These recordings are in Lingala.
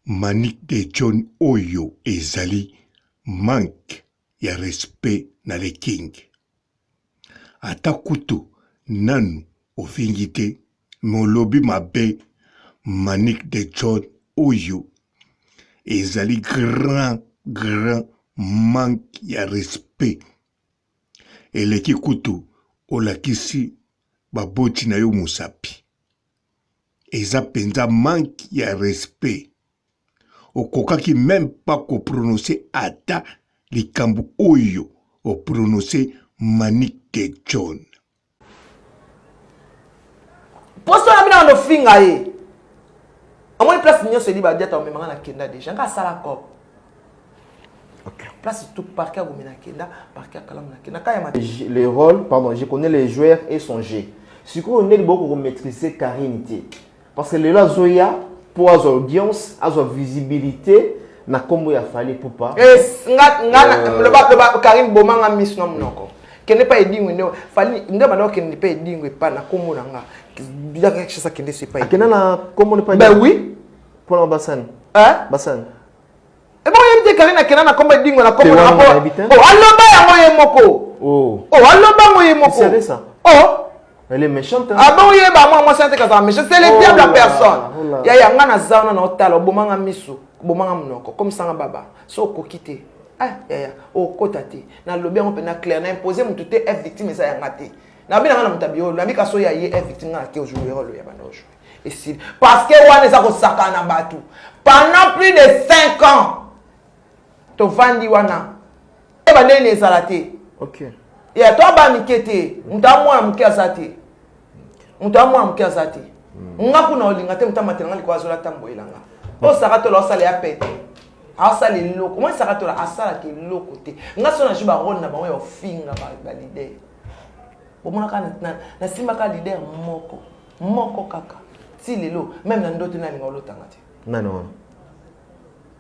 Manik de John Oyo ezali manque ya respect na le king. Ata kutu nanu ofingi te molobi mabe Manik de John Oyo ezali grand manque ya respect. Eleki kutu olakisi baboti na yo musapi. Eza penza manque ya respect. Okokaki même pas ko prononcer ata likambu oyo o prononcer Manik de John. Posto na bina no finga ye. Amoni place nyo se liba diata o memanga na kenda déjà nga sala ko. Ok. Place tout parquet go mina kenda, parquet kala mina kenda ka ya mati. Les rôles, pardon, je connais les joueurs et son jeu. Si on est beaucoup maîtriser Karinité. Parce que les Zoya pour avoir audience, avoir visibilité, na kombo ya fallait pour pas. Le ba Karim Bomanga miss no mnoko. Qui n'est pas edingo ndo fallait ndo ba qui n'est pas edingo pas na kombo nanga. Bien quelque chose qui ne sait pas. Kena na kombo ne pas. Ben oui. Pour la bassin. Hein? Bassin. Et bon yemte Karim na kena na kombo edingo na kombo na po. Oh, aloba yango yemoko. Oh. Oh, aloba ngo yemoko. C'est ça. Oh. Elle est méchante. Hein? Ah bon, moi c'est un méchant. C'est le diable en personne. Ya ngana zauna na otala bomanga misu, bomanga mnoko comme ça baba. So kokite. Ah ya o kotate. Na lobi on peut na clair na imposer mutu te F victime ça ya ngate. Na bina ngana mutabio, na bika so ya ye F victime ngate o jouer rôle ya bana o jouer. Et si parce que wana za ko sakana batu. Pendant plus de 5 ans. To vandi wana. E ba nene salate. OK. Ya to ba mikete, mutamwa mkiasate. Mutamwa mkiasate. Ngaku na olinga te mutamate ngali kwa zola tambo elanga. O sakato lo sala ya pete. Asala loko. Moi sakato la asala ke loko te. Ngaso na jiba rona ba yo finga ba leader. Bomona kana na simba ka leader moko kaka. Si lelo même na ndoto na linga olotanga te. Non.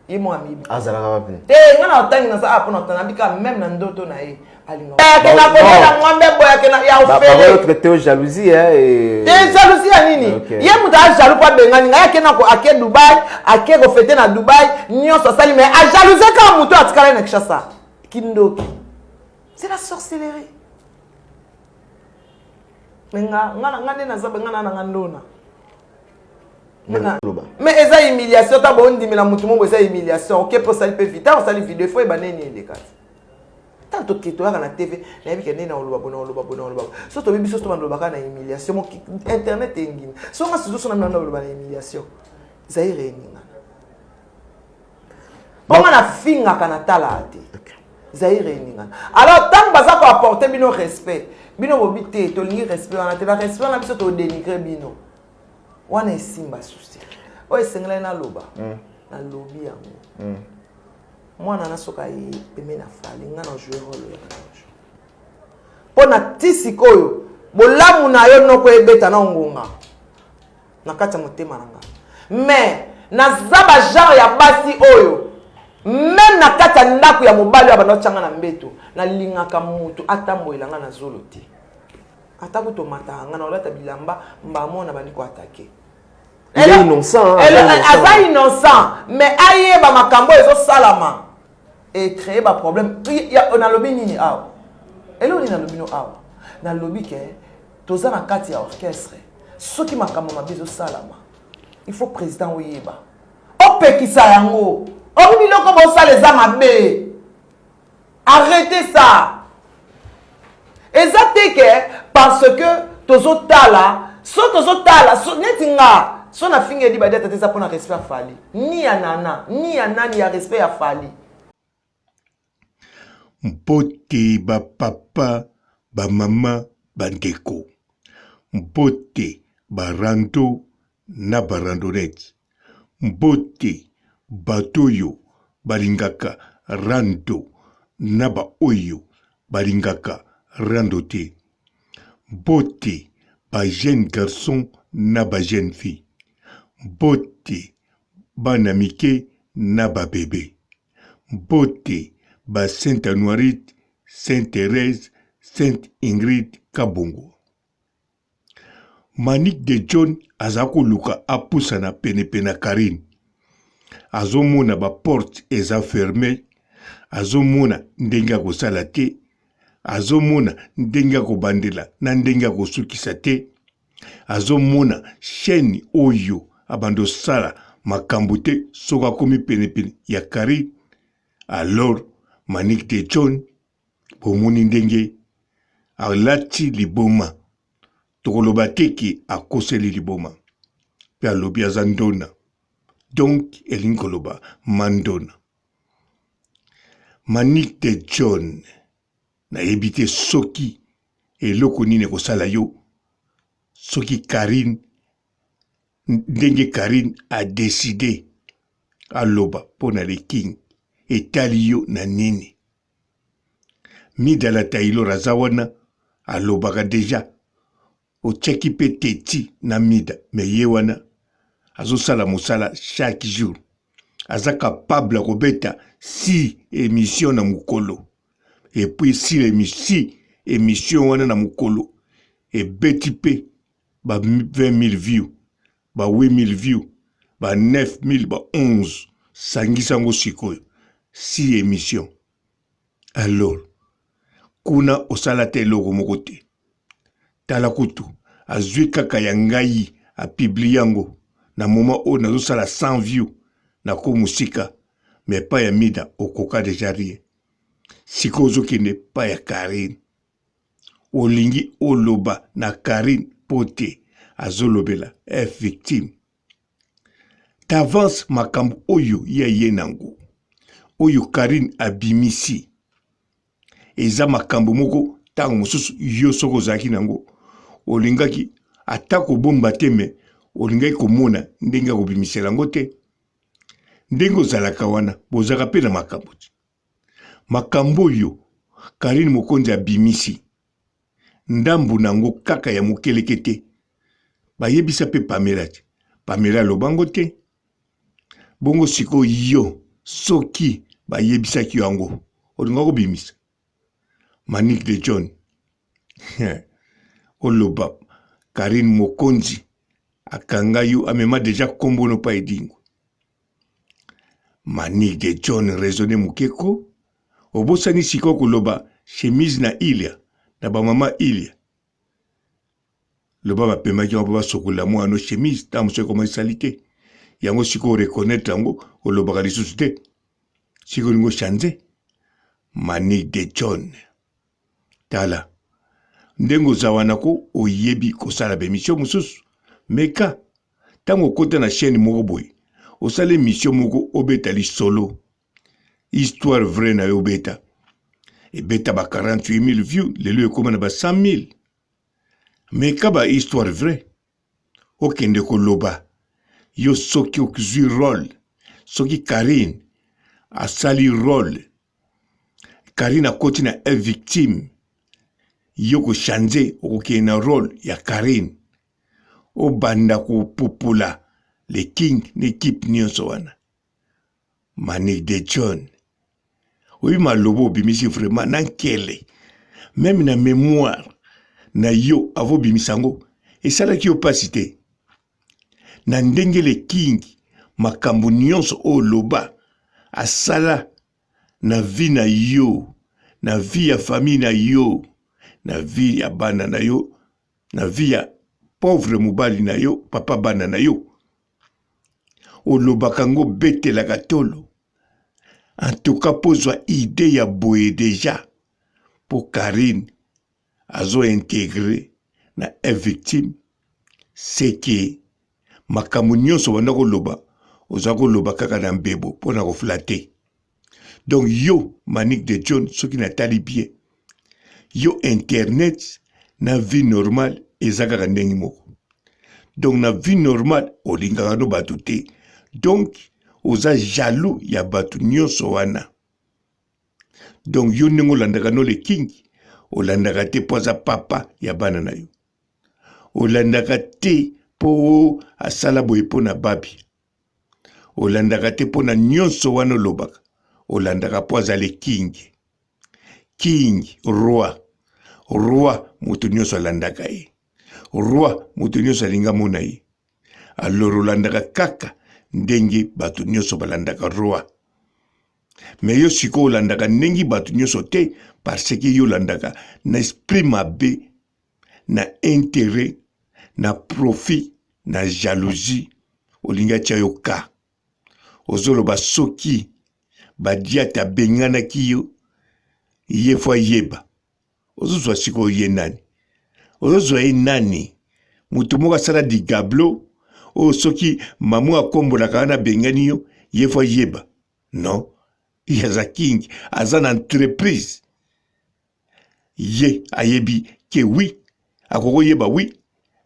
Yemo amibi. Azala ka bapi. Te ngana otangi na sa apo na tanabika même na ndoto na ye. Kena kolela ngombe boya kena ya ofele. Ba traité aux jalousie hein et jalousie ya nini? Ye muta jaloux pa bengani nga kena ko ake Dubai, ake ko fete na Dubai, nyonso sali mais a jalouser ka muto atikala na Kishasa. Kindoki. C'est la sorcellerie. Nga ngane na zabe ngana na ngandona. Mais eza humiliation ta bondi mela mutu mo eza humiliation. OK pour sali pe vite, on sali vidéo faut e baneni ndekati. Tanto que tu as na TV, na bi kenena oloba bona. So to biso to bandoloba na humiliation, mo internet engine. So nga sizo na oloba na humiliation. Zaire ninga. Bonga na finga kana tala ate. Zaire ninga. Alors tant baza ko apporter bino respect, bino bobité to lingi respect na te la respect na biso to dénigrer bino. Wana esimba souci. O esengela na loba. Na lobi yango. Mwana na soka yi peme na fali nga na jouer rôle ya kanjo. Pona tisi koyo bolamu na yo noko ebeta na ngonga. Na kati ya motema nanga. Mais na zaba genre ya basi oyo même na kati ya ndako ya mobali ya bana changa na mbeto na lingaka mutu atamboela nga na zolo te. Ata ko tomata nga na olata bilamba mbamo na bandi ko attaquer. Elle est innocent. Elle est innocent mais aye ba makambo ezo salama. Et créer un problème. On a lobby nini awa. Et là on a lobby no awa. Na lobby que toza na kati ya orchestre. Ce qui makambo mabizo salama. Il faut président oyeba. Opekisa yango. Obi loko bo sa les amabe. Arrêtez ça. Exactement que parce que tozo tala, so netinga, so na finge di badeta teza pona respect fali. Ni ya nana, ni ya nani ya respect ya fali. Mpote ba papa, ba mama, bandeko. Mpote ba rando na ba randonnette. Mpote batoyo balingaka rando na ba oyo balingaka rando te. Mpote ba jeune garçon na ba jeune fille. Mpote bana mike na ba bébé. Mpote ba Sainte Anoirite, Sainte Thérèse, Sainte Ingrid Kabongo. Manik de John azako luka apusa na pene Karine. azomona ba porte eza fermé, azomona ndenge kosala te, azomona ndenge kobandela na ndenge kosukisa te, azomona chaîne oyo abando sala makambo te soka akomi penepene ya Karine. Alors Manick de John bomoni ndenge alati liboma, tokoloba teki akoseli liboma pe alobi aza ndona, donc elingi koloba mandona. Manick de John nayebi te soki eloko nini kosala yo, soki Karine ndenge Karine a décidé aloba pona le king etali yo na nini. Midala Taylor aza wana alobaka deja otiaki pe teti na mida, me ye wana azosala mosala chaque jour, aza capable kobeta 6 émissions na mukolo, et puis 6 émissions wana na mukolo ebeti pe ba 20 000 views, ba 8 000 views, ba 9 000, ba 11 sangisango sikoyo 6 émissions. Alors kuna osala te eloko moko te, tala kutu azwi kaka ya ngai apibli yango na moma oyo nazosala 100 views na ko musika, mais pas ya mida okoka deja rien. Siko ozokende pa ya Karine, olingi oloba na Karine pote azolobela victime. T'avance makambo oyo ya ye nango, oyo Karine abimisi eza makambo moko tango mosusu yo soko ozalaki nango olingaki atako bomba te, me olingaki komona ndenge kobimisela yango te. Ndenge ozalaka wana bozaka pe na makambo te. Makambo oyo Karine mokonzi abimisi ndambu nango kaka ya mokeleke te, bayebisa pe Pamela te, Pamela lobango te. Bongo siko yo soki bayebisaki yango olinga kobimisa. Manick de John oloba Karine mokonzi akanga yo amema deja kombono pa edingo. Manick de John raisonné mukeko obosani siko koloba chemise na Ilia na ba mama Ilia loba bapemaki yango basokola mwana chemise ta moso koma salite yango siko reconnaître yango olobaka lisusu te, siko lingo chanze. Manick de John tala ndenge ozawanako oyebi kosala bemission mosusu, meka tango okota na chaîne moko boye osala émission moko obeta lisolo histoire vraie na yo obeta ebeta ba 48 000 views, lelo ekoma na ba 100 000. Meka ba histoire vraie okende koloba yo soki okizwi rôle, soki Karine asali rôle, Karine akoti na victime, yo ko chanze okokende na rôle ya Karine, obanda kopupula le king n'équipe nyonso wana. Manick de John oyi malobo obimisi vraiment nankele, même na mémoire na yo avo bimisango esalaki yo pasi te. Na ndenge le king makambo nyonso o loba asala na vie na yo, na vie ya famille na yo, na vie ya bana na yo, na vie ya pauvre mobali na yo, papa bana na yo, olobaka ngo betelaka tolo. En tout cas pozwa idée ya boye deja pour Karine azo intégré na victime, c'est que makambo nyonso wanda koloba oza koloba kaka na mbebo pona ko flatter. Donc yo Manick de John soki na tali bien yo internet na vie normale ezaka ndenge moko. Donc na vie normale olingaka no batu te, donc oza jaloux ya batu nyonso wana. Donc yo ndenge olandaka no le king olandaka te po aza papa ya bana na yo, olandaka te po asala boye po na babi, olandaka te po na nyonso wana olobaka, olandaka po aza le king. King roi, roi moto nyonso alandaka ye, roi moto nyonso alinga mona ye. Alors olandaka kaka ndenge bato nyonso balandaka roi. Mais yo siko olandaka ndenge bato nyonso te parce que yo landaka na esprit mabe, na intérêt, na profit, na jalousie, olinga tia yo ka. Ozoloba soki badiata benganaki yo ye fwa yeba. Ozozwa siko ye nani. Ozozwa ye nani. Mutu moko asala di gablo o soki mamu akombolaka na bengani yo ye fwa yeba. Non. Yaza king azana entreprise. Ye ayebi ke oui. Akoko yeba oui.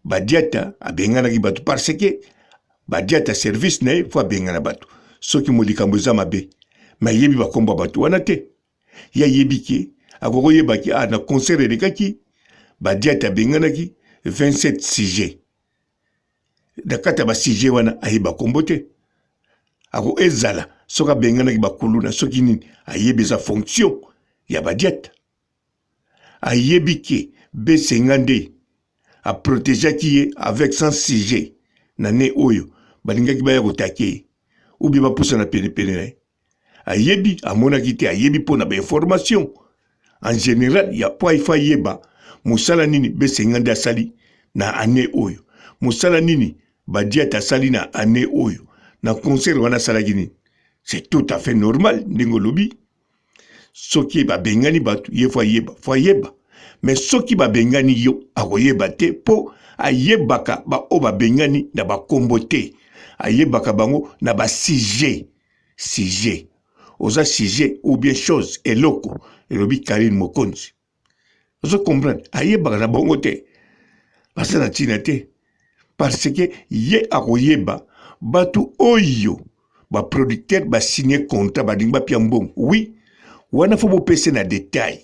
Badiata abenganaki batu parce que badiata service na ye fwa bengana batu. Soki molikambo eza mabe. Ma yebi bakomba batu wana te. Ya yebi ke akoko yeba ki na concert elekaki badiata benganaki 27 CG. Dakata ba CG wana ayeba kombo te. Ako ezala soka benganaki bakuluna soki nini ayebi za fonction ya badiata. Ayebi ke B50 a protégé ye avec 100 CG na ne oyo balingaki baya kotake ou bien bapusa na pene na. Ayebi amonaki te ayebi pona ba information. En général, ya po ifa yeba musala nini B50 asali na ane oyo. Musala nini badiata asali na ane oyo. Na concert wana salaki nini. C'est tout à fait normal ndingo lobi. Soki ba bengani batu ye fwa yeba. Mais soki ba bengani yo akoyeba te po ayebaka ba o ba bengani na ba kombo te. Ayebaka bango na ba CG. Oza CG ou bien chose eloko elobi Karine Mokonzi. Ozo comprendre ayebaka na bango te. Basa na tina te. Parce que ye akoyeba batu oyo ba producteur ba signer contrat ba dingba piambong. Oui, wana fo bo pese na détail.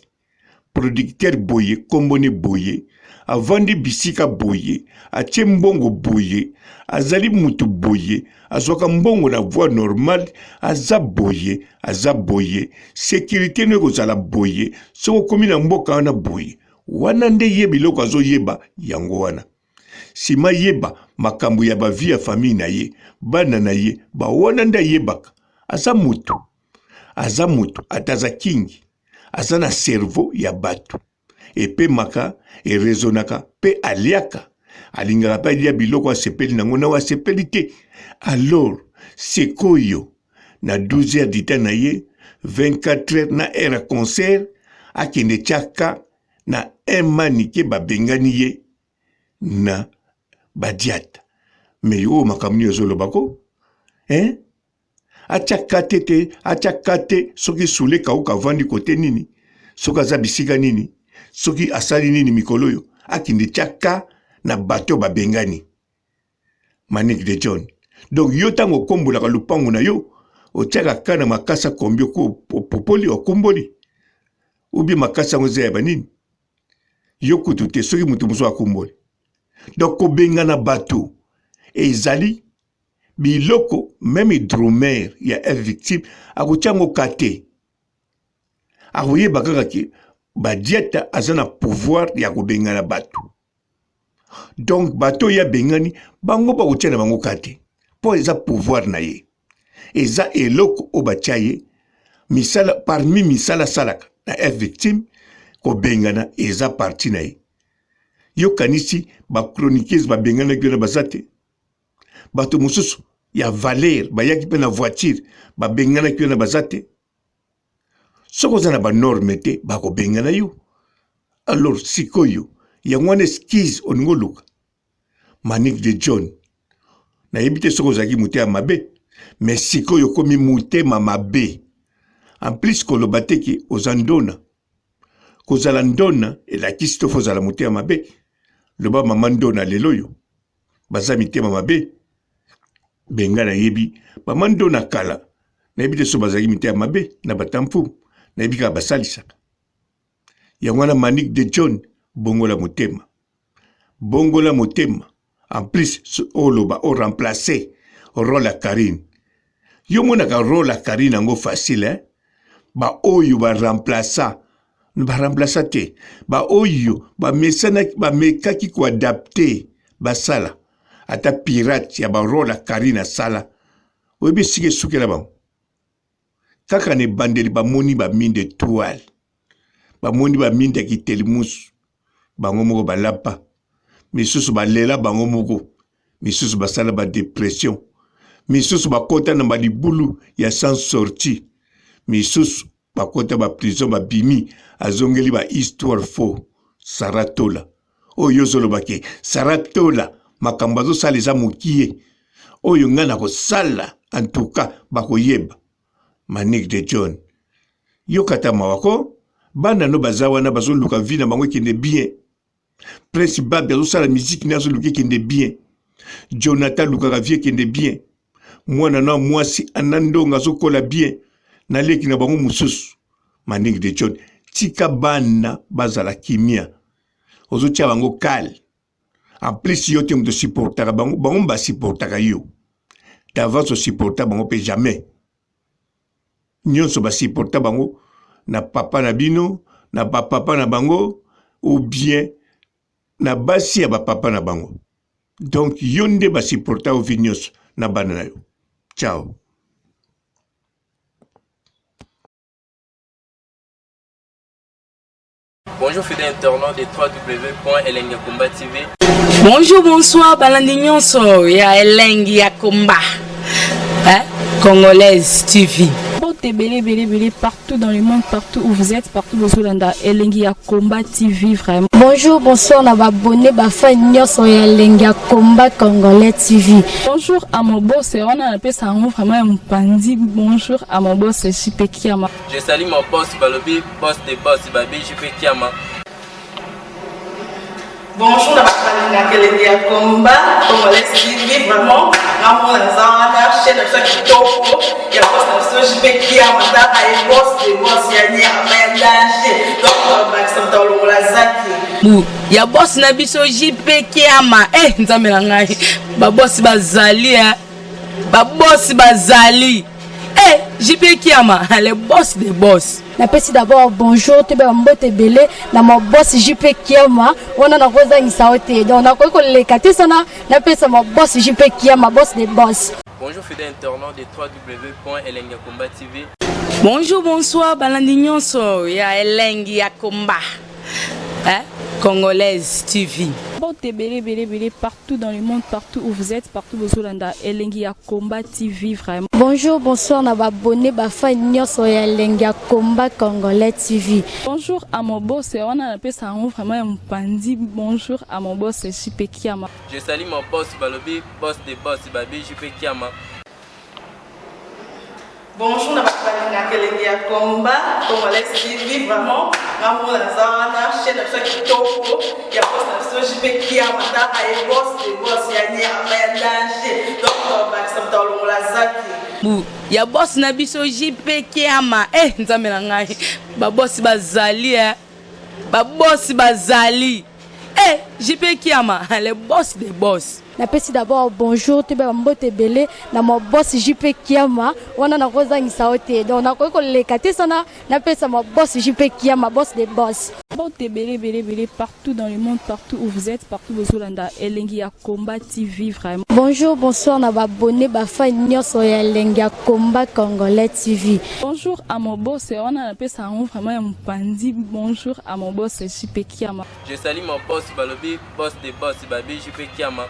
Producteur boye, kombone boye, avandi bisika boye, atie mbongo boye, azali mutu boye, azwaka mbongo na voie normale, aza boye, sécurité ne kozala boye, soko komi na mboka wana boye. Wana nde yebi loko azo yeba yango wana. Sima yeba makambo ya ba vie ya famille na ye, bana na ye, ba wana nda yebaka. Aza mutu, ataza kingi. Aza na cerveau ya batu. Epe maka, e rezonaka, pe aliaka. Alingaka pa ilia biloko wa sepeli na ngona wa sepeli te. Alors, sekoyo, na 12 heures dita na ye, 24 heures na era concert, akende chaka na emanike babengani ye na badiata. Me yo makamuni yozolo bako? Achakate soki sule kauka vandi kote nini, soka za bisika nini, soki asali nini mikoloyo, akinde chaka na bato babengani. Manique de John. Donc yo tango kombo la lupango na yo, o chaka kana makasa kombio ko popoli o kumboli. Ubi makasa ngoze ya banini. Yo kutute soki mutu muso akumboli. Donc ko bengana bato ezali biloko même hydromère ya un victime akochango kate akoye bakaka ki badieta azana pouvoir ya kobengana bato. Donc bato ya bengani bango bakotiana bango kate po eza pouvoir na ye eza eloko obatia ye misala parmi misala salaka na un victime kobengana eza parti na ye. Yo kanisi ba chroniqueuse babengana kyo na bazate bato mususu ya Valer, bayaki pe na voiture, ba bengana kyo na bazate. Soko za na ba norme te, ba ko bengana yo. Alors, sikoyo, ya ngwane skiz oningo luka. Manique de John. Na yebite soko zaki mute ya mabe, mais sikoyo komi mute ma mabe. En plus, kolobate ki ozandona. Kozala ndona, e la kistofo zala mute ya mabe. Loba mamandona leloyo. Baza mite ma mabe. Bengana yebi, bamando na kala, na yebi te so bazaki mite ya mabe, na batampu, na yebi ka basalisaka. Yangwana Manique de John, bongola motema. Bongola motema. En plus, oloba, o remplacer, o rôle à Karine. Yo monaka rôle à Karine ango facile, Ba oyo ba remplaça te. Ba oyo, ba mesana, ba mekaki ko adapter, basala. Ata pirate ya ba rôle à Karine sala oyebi esika esukela bango kaka na ebandeli bamoni baminde étoile bamoni baminde ya kitelimusu bango moko balapa misusu balela bango moko misusu basala badépression misusu bakota na balibulu ya sans sorti misusu bakota baprison babimi azongeli bahistoire faux saratola oyo ozolobake saratola makambo azosala eza mokie oyo ngai na kosala en tout cas bakoyeba Manik de John yokata mawako bana no baza wana bazoluka vi na bango ekende bien Prince Babi azosala musique na azoluka ekende bien Jonathan lukaka vie ekende bien mwana na mwasi anandonga azokola bien na leki na bango mususu Manik de John tika bana bazala kimia ozotia bango kale en plus yo te mto supportaka bango ba supportaka yo d'avance supporta bango pe jamais nyonso ba supporta bango na papa na bino na papa na bango ou bien na basi ya ba papa na bango donc yonde ba supporta au vignos na bana na yo ciao. Bonjour fidèles internautes de www.elengiakomba TV. Bonjour, bonsoir, balandi nyonso ya Elengi ya Komba. Congolaise TV. Belé partout dans le monde, partout où vous êtes, partout où vous êtes, Elengi ya Komba TV vraiment. Bonjour, bonsoir, na abonné bafa nyonso ya Elengi ya Komba Congolais TV. Bonjour à mon boss, on a appelé ça vraiment un pandi. Bonjour à mon boss, JP Kiama. Je salue mon boss Balobi, boss de boss Babi, JP Kiama. Bonjour na bafalinga Elengi ya Komba Congolais TV vraiment namo na zana chaîne de kitoko ya boss na JP Kiama ta ay boss de boss ya ni amandaje donc Maxime Longola Zaki ya boss na biso JP Kiama nzambe na ngai ba boss bazali ba boss bazali JP Kiama le boss des boss. Napesi d'abord bonjour te ba mbote belé na mo boss JP Kiama wana na koza ngisaote donc na ko lekate sana napesa mo boss JP Kiama boss des boss. Bonjour fidèles internautes de www.elengiakomba TV. Bonjour, bonsoir, balandi nyonso ya Elengi ya Komba. Congolaise TV. Belé partout dans le monde, partout où vous êtes, partout où vous êtes, Elengi ya Komba TV vraiment. Bonjour, bonsoir, na abonné bafa nyonso ya Elengi ya Komba Congolais TV. Bonjour à mon boss, on a appelé ça vraiment un pandi. Bonjour à mon boss, JP Kiama. Je salue mon boss Balobi, boss de boss Babi, JP Kiama. Bonjour na bafalinga Elengi ya Komba Congolais TV vraiment namo na zana chaîne de kitoko ya boss na JP Kiama ta ay boss de boss ya ni amandaje donc Maxime Longola Zaki ya boss na biso JP Kiama nzambe na ngai ba boss bazali ba boss bazali JP Kiama le boss des boss. Napesi d'abord bonjour te ba mbote belé na mo boss JP Kiama wana na koza ngisaote donc na ko lekate sana napesa mo boss JP Kiama boss des boss. Belé partout dans le monde, partout où vous êtes, partout où vous êtes, Elengi ya Komba TV vraiment. Bonjour, bonsoir, na abonné bafa nyonso ya Elengi ya Komba Congolais TV. Bonjour à mon boss, on a appelé ça vraiment un pandi. Bonjour à mon boss, JP Kiama. Je salue mon boss Balobi, boss de boss Babi, JP Kiama.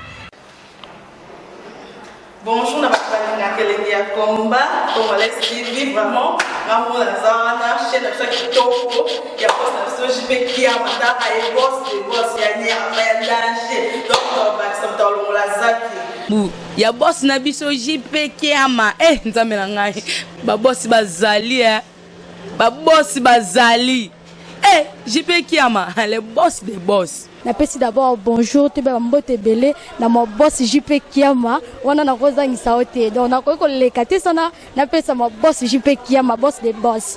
Bonjour na bafalinga Elengi ya Komba Congolais TV vraiment namo na zana chaîne de kitoko ya boss na JP Kiama ta ay boss de boss ya ni amandaje donc Maxime Longola Zaki ya boss na biso JP Kiama nzambe na ngai ba boss bazali ba boss bazali JP Kiama le boss des boss. Napesi d'abord bonjour te ba mbote belé na mo boss JP Kiama wana na koza ngisaote donc na ko lekate sana napesa mo boss JP Kiama boss des boss.